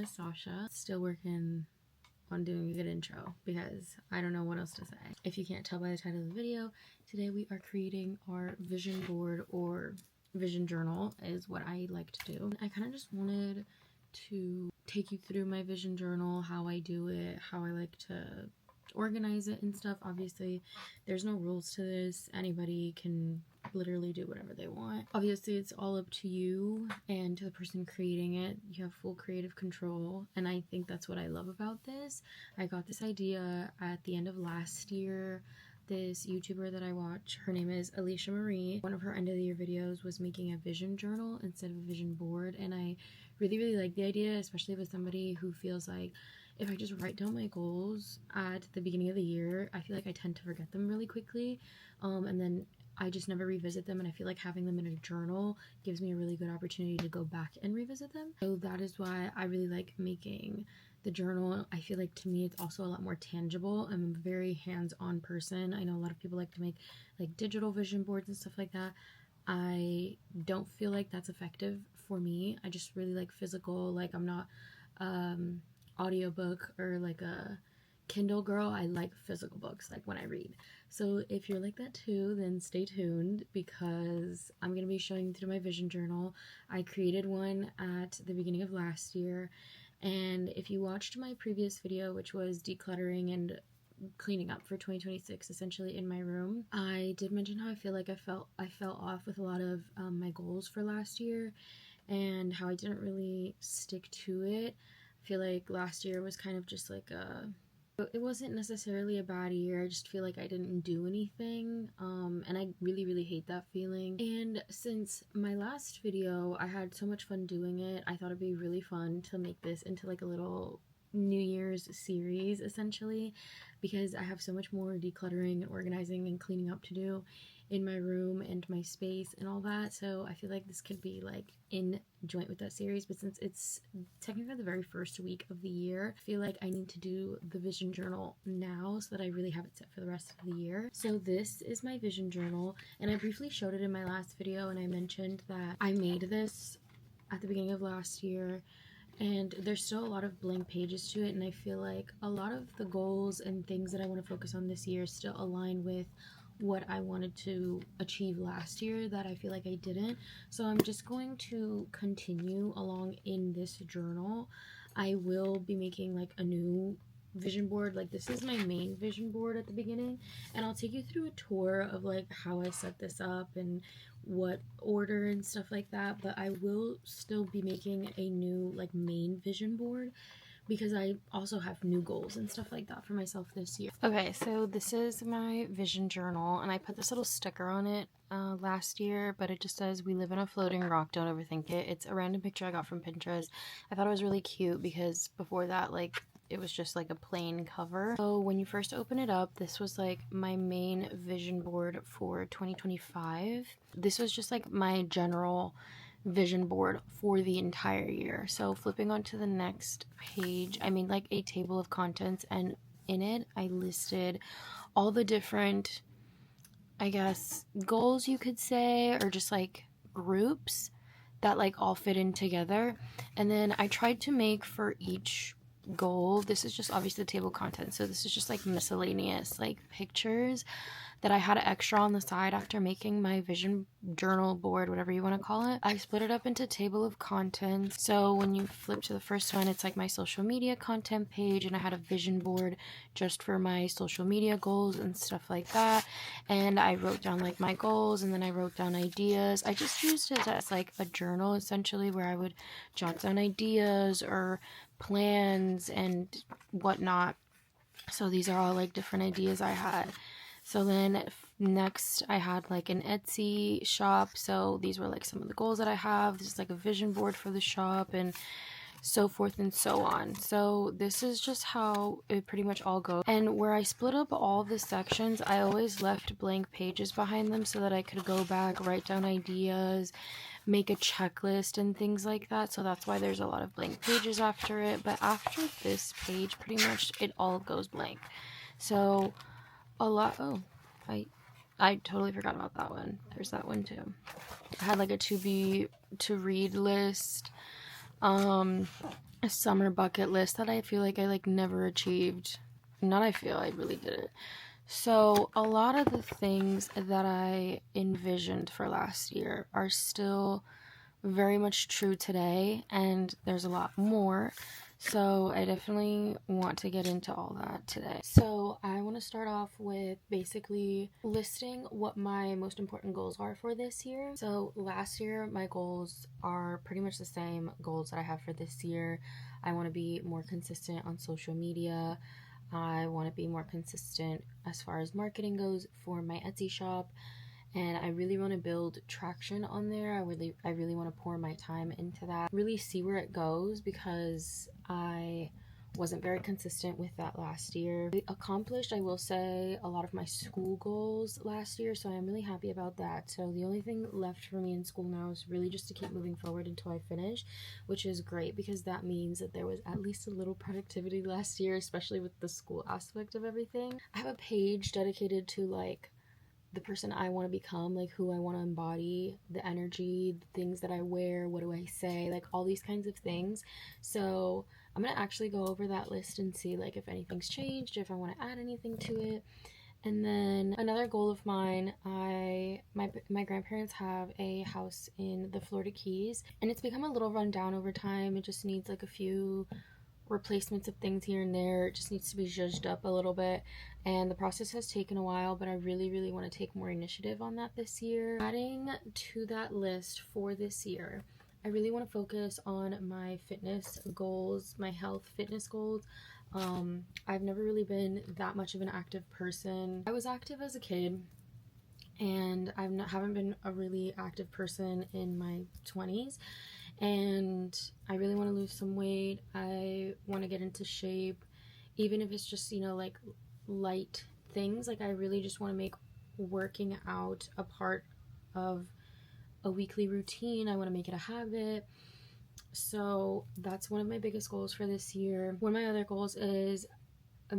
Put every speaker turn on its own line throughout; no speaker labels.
is Sasha. Still working on doing a good intro because I don't know what else to say. If you can't tell by the title of the video, today we are creating our vision board, or vision journal is what I like to do. I kind of just wanted to take you through my vision journal, how I do it, how I like to organize it and stuff. Obviously there's no rules to this. Anybody can literally do whatever they want. Obviously it's all up to you and to the person creating it. You have full creative control, and I think that's what I love about this. I got this idea at the end of last year. This YouTuber that I watch, her name is Alicia Marie. One of her end of the year videos was making a vision journal instead of a vision board, and I really like the idea, especially with somebody who feels like if I just write down my goals at the beginning of the year, I feel like I tend to forget them really quickly, and then I just never revisit them, and I feel like having them in a journal gives me a really good opportunity to go back and revisit them. So that is why I really like making the journal. I feel like to me it's also a lot more tangible. I'm a very hands-on person. I know a lot of people like to make like digital vision boards and stuff like that. I don't feel like that's effective for me. I just really like physical. Like I'm not audiobook or like a Kindle girl. I like physical books, like when I read. So if you're like that too, then stay tuned because I'm going to be showing you through my vision journal. I created one at the beginning of last year, and if you watched my previous video, which was decluttering and cleaning up for 2026 essentially in my room, I did mention how I feel like I fell off with a lot of my goals for last year and how I didn't really stick to it. I feel like last year was kind of just like it wasn't necessarily a bad year. I just feel like I didn't do anything, and I really hate that feeling. And since my last video I had so much fun doing it, I thought it'd be really fun to make this into like a little New Year's series essentially, because I have so much more decluttering and organizing and cleaning up to do in my room and my space and all that. So I feel like this could be like in joint with that series, but since it's technically the very first week of the year, I feel like I need to do the vision journal now so that I really have it set for the rest of the year. So this is my vision journal, and I briefly showed it in my last video, and I mentioned that I made this at the beginning of last year, and there's still a lot of blank pages to it, and I feel like a lot of the goals and things that I want to focus on this year still align with what I wanted to achieve last year that I feel like I didn't. So I'm just going to continue along in this journal. I will be making like a new vision board. Like this is my main vision board at the beginning, and I'll take you through a tour of like how I set this up and what order and stuff like that. But I will still be making a new like main vision board because I also have new goals and stuff like that for myself this year. Okay, so this is my vision journal, and I put this little sticker on it last year, but it just says, "We live in a floating rock, don't overthink it." It's a random picture I got from Pinterest. I thought it was really cute because before that, like, it was just like a plain cover. So when you first open it up, this was like my main vision board for 2025. This was just like my general vision board for the entire year. So flipping onto the next page, I made like a table of contents, and in it I listed all the different, I guess, goals you could say, or just like groups that like all fit in together. And then I tried to make for each goal, this is just obviously the table of contents, so this is just like miscellaneous like pictures that I had extra on the side after making my vision journal board, whatever you want to call it. I split it up into table of contents. So when you flip to the first one, it's like my social media content page, and I had a vision board just for my social media goals and stuff like that. And I wrote down like my goals, and then I wrote down ideas. I just used it as like a journal essentially, where I would jot down ideas or plans and whatnot. So these are all like different ideas I had. So then next I had like an Etsy shop. So these were like some of the goals that I have. This is like a vision board for the shop and so forth and so on. So this is just how it pretty much all goes. And where I split up all the sections, I always left blank pages behind them so that I could go back, write down ideas, make a checklist and things like that. So that's why there's a lot of blank pages after it. But after this page, pretty much it all goes blank. So a lot, oh, I totally forgot about that one. There's that one too. I had like a to read list, a summer bucket list that I feel like I like never achieved. Not I feel, I really did it. So a lot of the things that I envisioned for last year are still very much true today, and there's a lot more. So I definitely want to get into all that today. So I want to start off with basically listing what my most important goals are for this year. So last year, my goals are pretty much the same goals that I have for this year. I want to be more consistent on social media. I want to be more consistent as far as marketing goes for my Etsy shop. And I really want to build traction on there. I really want to pour my time into that. Really see where it goes, because I wasn't very consistent with that last year. I accomplished, I will say, a lot of my school goals last year, so I'm really happy about that. So the only thing left for me in school now is really just to keep moving forward until I finish, which is great because that means that there was at least a little productivity last year, especially with the school aspect of everything. I have a page dedicated to like the person I want to become, like who I want to embody, the energy, the things that I wear, what do I say, like all these kinds of things. So I'm gonna actually go over that list and see like if anything's changed, if I want to add anything to it. And then another goal of mine, my grandparents have a house in the Florida Keys, and it's become a little run down over time. It just needs like a few replacements of things here and there. It just needs to be zhuzhed up a little bit, and the process has taken a while, but I really want to take more initiative on that this year. Adding to that list for this year, I really want to focus on my fitness goals, my health fitness goals. I've never really been that much of an active person. I was active as a kid, and haven't been a really active person in my 20s, and I really want to lose some weight. I want to get into shape, even if it's just, like light things. Like I really just want to make working out a part of a weekly routine. I want to make it a habit. So that's one of my biggest goals for this year. One of my other goals is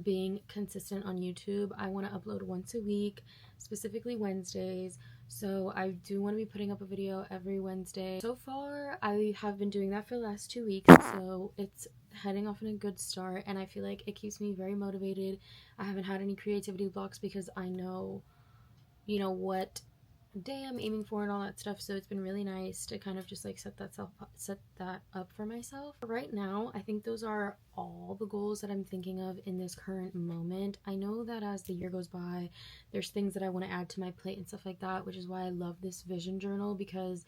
being consistent on YouTube. I want to upload once a week, specifically Wednesdays. So I do want to be putting up a video every Wednesday. So far, I have been doing that for the last 2 weeks, so it's heading off in a good start, and I feel like it keeps me very motivated. I haven't had any creativity blocks because I know, what day I'm aiming for and all that stuff, so it's been really nice to kind of just like set that up for myself. Right now, I think those are all the goals that I'm thinking of in this current moment. I know that as the year goes by, there's things that I want to add to my plate and stuff like that, which is why I love this vision journal, because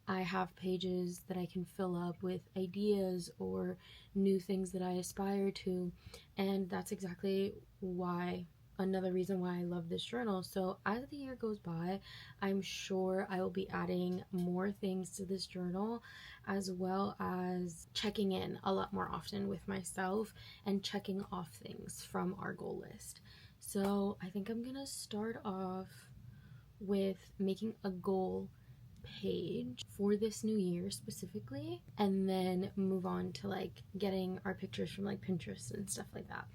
I have pages that I can fill up with ideas or new things that I aspire to, and that's exactly another reason why I love this journal. So as the year goes by, I'm sure I will be adding more things to this journal, as well as checking in a lot more often with myself and checking off things from our goal list. So I think I'm gonna start off with making a goal page for this new year specifically, and then move on to like getting our pictures from like Pinterest and stuff like that.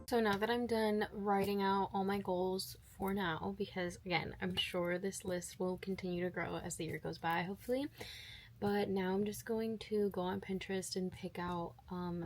So now that I'm done writing out all my goals for now, because again, I'm sure this list will continue to grow as the year goes by, hopefully. But now I'm just going to go on Pinterest and pick out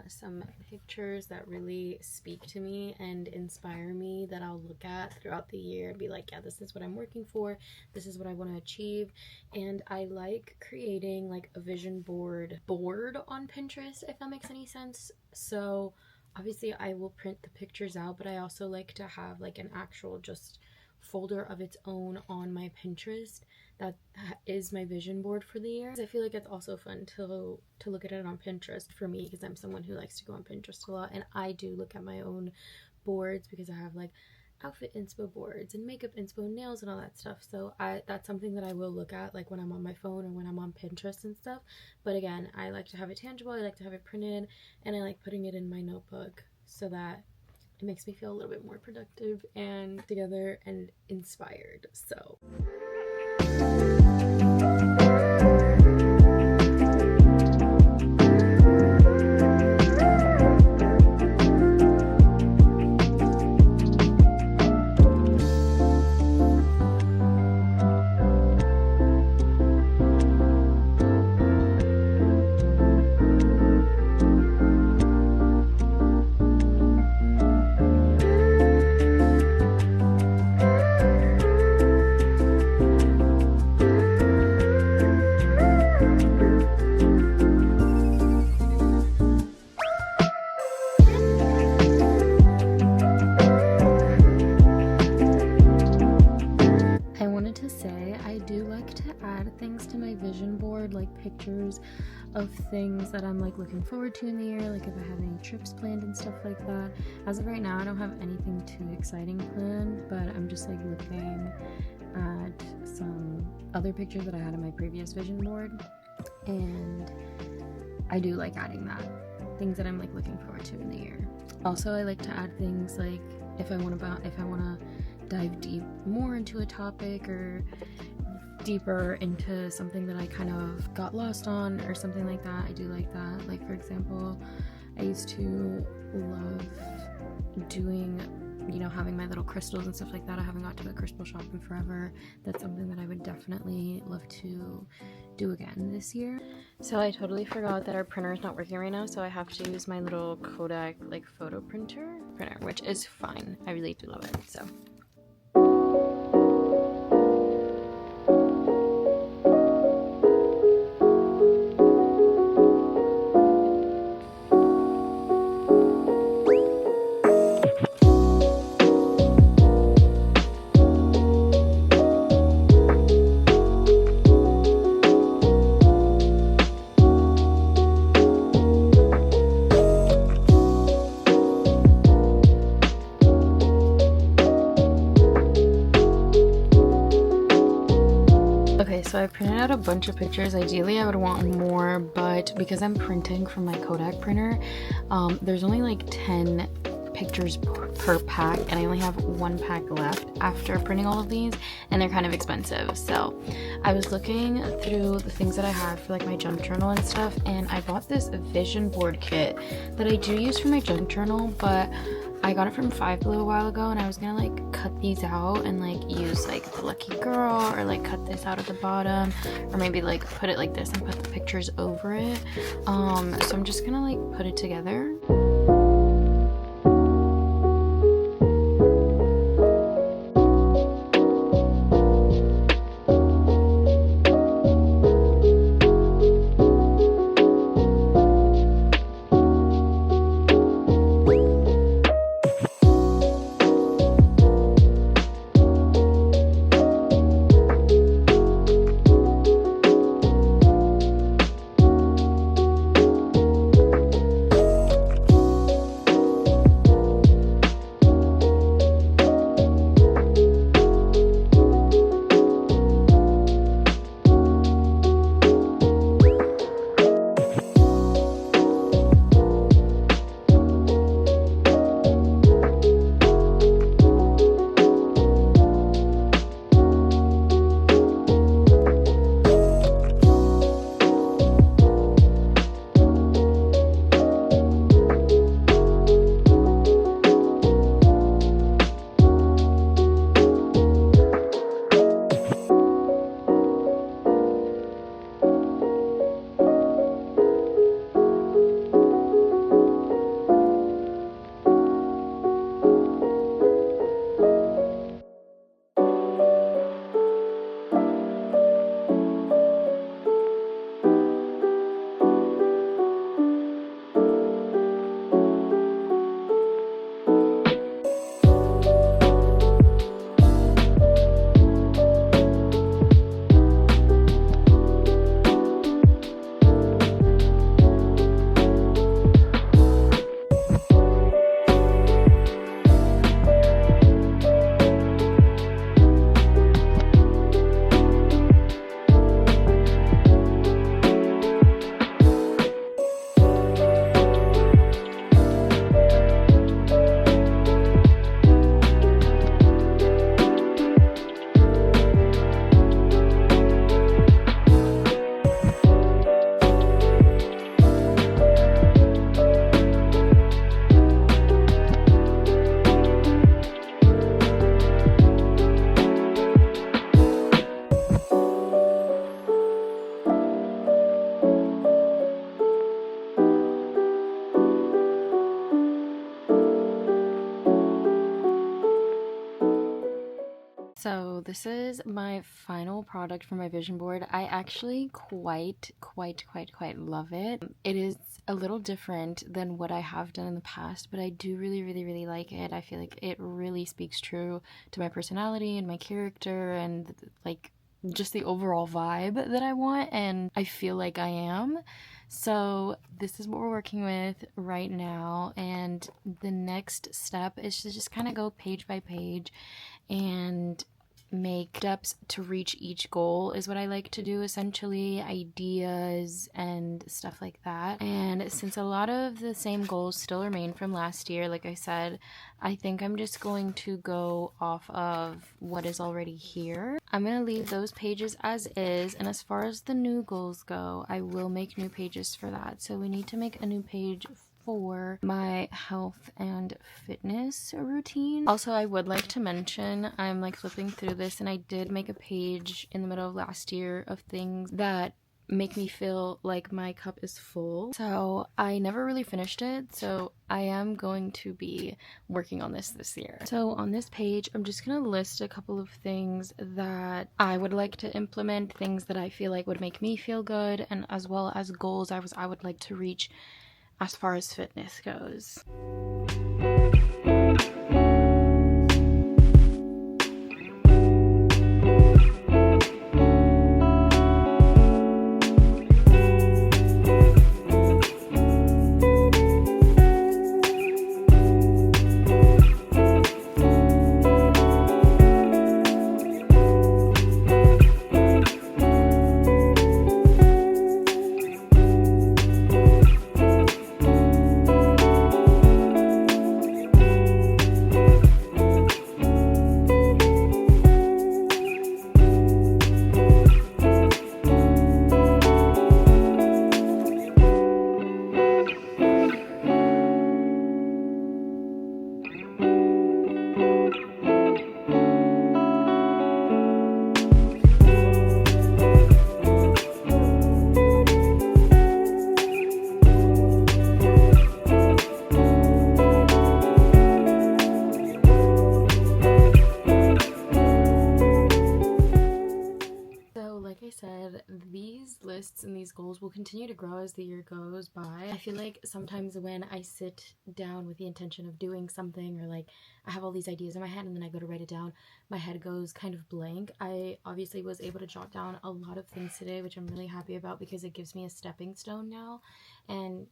some pictures that really speak to me and inspire me, that I'll look at throughout the year and be like, yeah, this is what I'm working for. This is what I want to achieve. And I like creating like a vision board on Pinterest, if that makes any sense. So obviously I will print the pictures out, but I also like to have like an actual just folder of its own on my Pinterest that is my vision board for the year. I feel like it's also fun to look at it on Pinterest for me, because I'm someone who likes to go on Pinterest a lot, and I do look at my own boards because I have like outfit inspo boards and makeup inspo, nails and all that stuff. So that's something that I will look at like when I'm on my phone or when I'm on Pinterest and stuff. But again, I like to have it tangible, I like to have it printed, and I like putting it in my notebook so that it makes me feel a little bit more productive and together and inspired. So things to my vision board, like pictures of things that I'm like looking forward to in the year, like if I have any trips planned and stuff like that. As of right now, I don't have anything too exciting planned, but I'm just like looking at some other pictures that I had on my previous vision board, and I do like adding that, things that I'm like looking forward to in the year. Also, I like to add things like if I want to dive more into a topic or deeper into something that I kind of got lost on or something like that. I do like that. Like, for example, I used to love doing, having my little crystals and stuff like that. I haven't got to a crystal shop in forever. That's something that I would definitely love to do again this year. So I totally forgot that our printer is not working right now, so I have to use my little Kodak like photo printer, which is fine. I really do love it. So so I printed out a bunch of pictures. Ideally, I would want more, but because I'm printing from my Kodak printer, there's only like 10 pictures per pack, and I only have one pack left after printing all of these, and they're kind of expensive. So I was looking through the things that I had for like my junk journal and stuff, and I bought this vision board kit that I do use for my junk journal, but I got it from Five Below a while ago, and I was gonna like cut these out and like use like the lucky girl, or like cut this out at the bottom, or maybe like put it like this and put the pictures over it. So I'm just gonna like put it together. this is my final product for my vision board. I actually quite love it. It is a little different than what I have done in the past, but I do really like it. I feel like it really speaks true to my personality and my character and like just the overall vibe that I want, and I feel like I am. So this is what we're working with right now, and the next step is to just kind of go page by page and make steps to reach each goal is what I like to do, essentially, ideas and stuff like that. And since a lot of the same goals still remain from last year, like I said, I think I'm just going to go off of what is already here. I'm going to leave those pages as is, and as far as the new goals go, I will make new pages for that. So we need to make a new page for my health and fitness routine. Also, I would like to mention, I'm like flipping through this, and I did make a page in the middle of last year of things that make me feel like my cup is full. So I never really finished it, so I am going to be working on this year. So on this page, I'm just gonna list a couple of things that I would like to implement, things that I feel like would make me feel good, and as well as goals I would like to reach as far as fitness goes. These lists and these goals will continue to grow as the year goes by. I feel like sometimes when I sit down with the intention of doing something, or like I have all these ideas in my head and then I go to write it down, my head goes kind of blank. I obviously was able to jot down a lot of things today, which I'm really happy about because it gives me a stepping stone now, and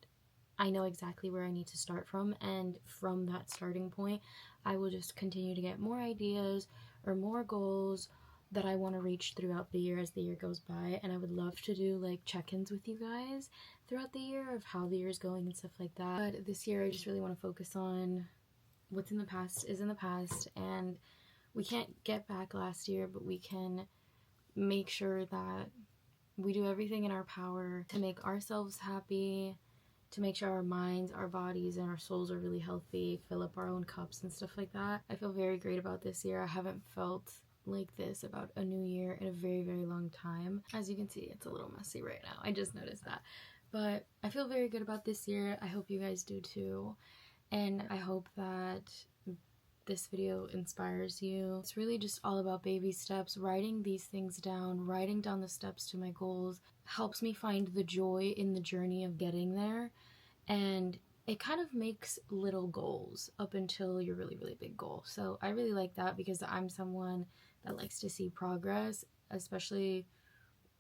I know exactly where I need to start from, and from that starting point I will just continue to get more ideas or more goals that I want to reach throughout the year as the year goes by. And I would love to do like check-ins with you guys throughout the year of how the year is going and stuff like that. But this year I just really want to focus on what's in the past is in the past, and we can't get back last year, but we can make sure that we do everything in our power to make ourselves happy, to make sure our minds, our bodies, and our souls are really healthy, fill up our own cups and stuff like that. I feel very great about this year. I haven't felt like this about a new year in a very long time. As you can see, it's a little messy right now. I just noticed that. But I feel very good about this year. I hope you guys do too. And I hope that this video inspires you. It's really just all about baby steps. Writing these things down, writing down the steps to my goals helps me find the joy in the journey of getting there. And it kind of makes little goals up until your really big goal. So I really like that because I'm someone that likes to see progress, especially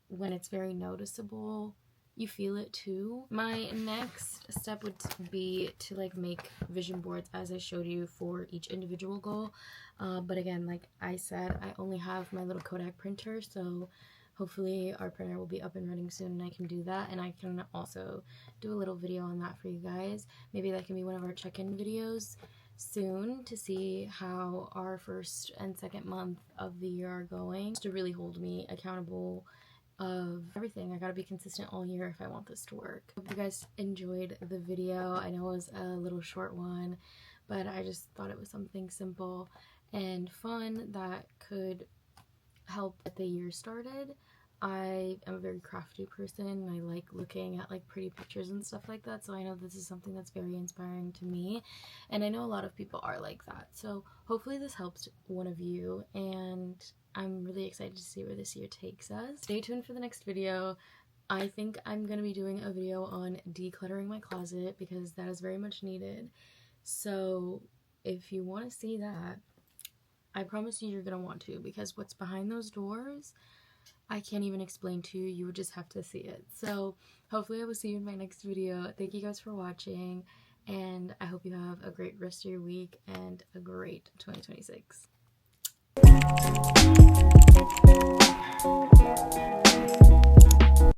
when it's very noticeable. You feel it too. My next step would be to like make vision boards as I showed you for each individual goal. But again, like I said, I only have my little Kodak printer, so hopefully our printer will be up and running soon and I can do that, and I can also do a little video on that for you guys. Maybe that can be one of our check-in videos soon to see how our first and second month of the year are going, to really hold me accountable of everything. I gotta be consistent all year if I want this to work. Hope you guys enjoyed the video. I know it was a little short one, but I just thought it was something simple and fun that could help get the year started. I am a very crafty person and I like looking at like pretty pictures and stuff like that, so I know this is something that's very inspiring to me, and I know a lot of people are like that, so hopefully this helps one of you, and I'm really excited to see where this year takes us. Stay tuned for the next video. I think I'm going to be doing a video on decluttering my closet because that is very much needed, so if you want to see that, I promise you you're going to want to, because what's behind those doors, I can't even explain to you. You would just have to see it. So hopefully I will see you in my next video. Thank you guys for watching, and I hope you have a great rest of your week and a great 2026.